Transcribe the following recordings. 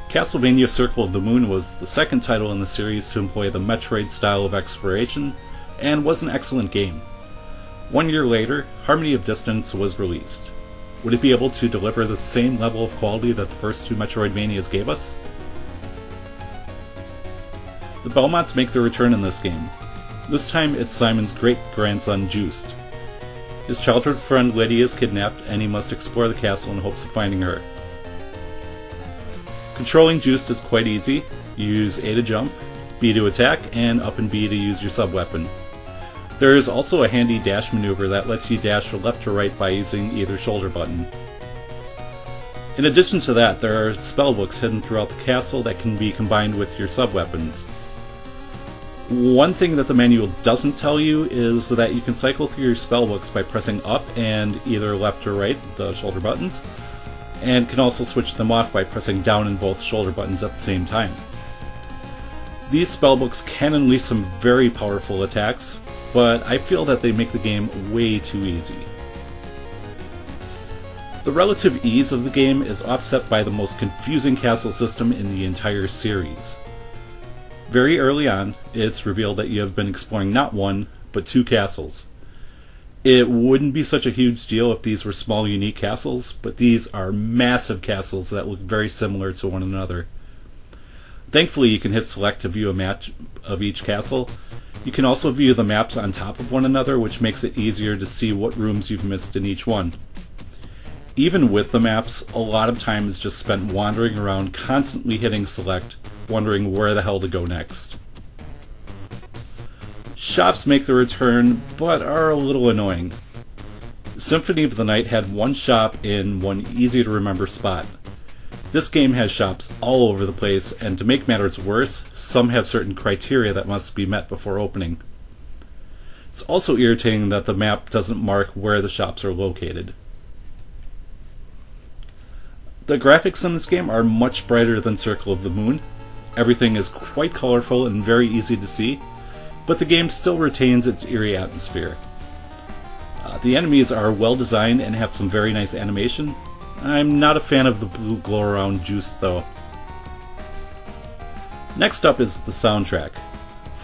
Castlevania Circle of the Moon was the second title in the series to employ the Metroid style of exploration, and was an excellent game. 1 year later, Harmony of Dissonance was released. Would it be able to deliver the same level of quality that the first two Metroidvanias gave us? The Belmonts make their return in this game. This time it's Simon's great-grandson Just. His childhood friend Lydia is kidnapped, and he must explore the castle in hopes of finding her. Controlling Just is quite easy. You use A to jump, B to attack, and up and B to use your sub-weapon. There is also a handy dash maneuver that lets you dash left or right by using either shoulder button. In addition to that, there are spellbooks hidden throughout the castle that can be combined with your sub-weapons. One thing that the manual doesn't tell you is that you can cycle through your spellbooks by pressing up and either left or right, the shoulder buttons, and can also switch them off by pressing down and both shoulder buttons at the same time. These spellbooks can unleash some very powerful attacks, but I feel that they make the game way too easy. The relative ease of the game is offset by the most confusing castle system in the entire series. Very early on, it's revealed that you have been exploring not one, but two castles. It wouldn't be such a huge deal if these were small, unique castles, but these are massive castles that look very similar to one another. Thankfully, you can hit select to view a map of each castle. You can also view the maps on top of one another, which makes it easier to see what rooms you've missed in each one. Even with the maps, a lot of time is just spent wandering around, constantly hitting select, wondering where the hell to go next. Shops make their return, but are a little annoying. Symphony of the Night had one shop in one easy-to-remember spot. This game has shops all over the place, and to make matters worse, some have certain criteria that must be met before opening. It's also irritating that the map doesn't mark where the shops are located. The graphics in this game are much brighter than Circle of the Moon. Everything is quite colorful and very easy to see, but the game still retains its eerie atmosphere. The enemies are well designed and have some very nice animation. I'm not a fan of the blue glow around juice though. Next up is the soundtrack.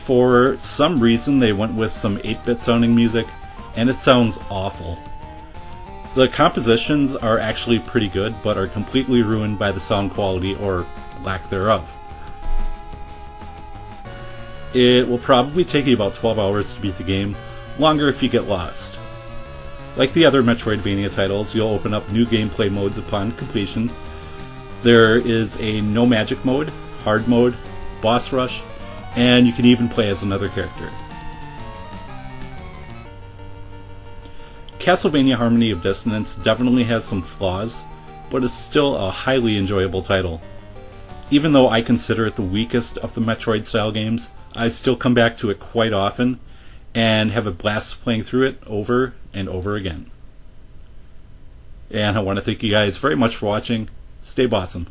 For some reason they went with some 8-bit sounding music, and it sounds awful. The compositions are actually pretty good, but are completely ruined by the sound quality, or lack thereof. It will probably take you about 12 hours to beat the game, longer if you get lost. Like the other Metroidvania titles, you'll open up new gameplay modes upon completion. There is a no magic mode, hard mode, boss rush, and you can even play as another character. Castlevania Harmony of Dissonance definitely has some flaws, but is still a highly enjoyable title. Even though I consider it the weakest of the Metroid-style games, I still come back to it quite often, and have a blast playing through it over and over again. And I want to thank you guys very much for watching. Stay Bawesome.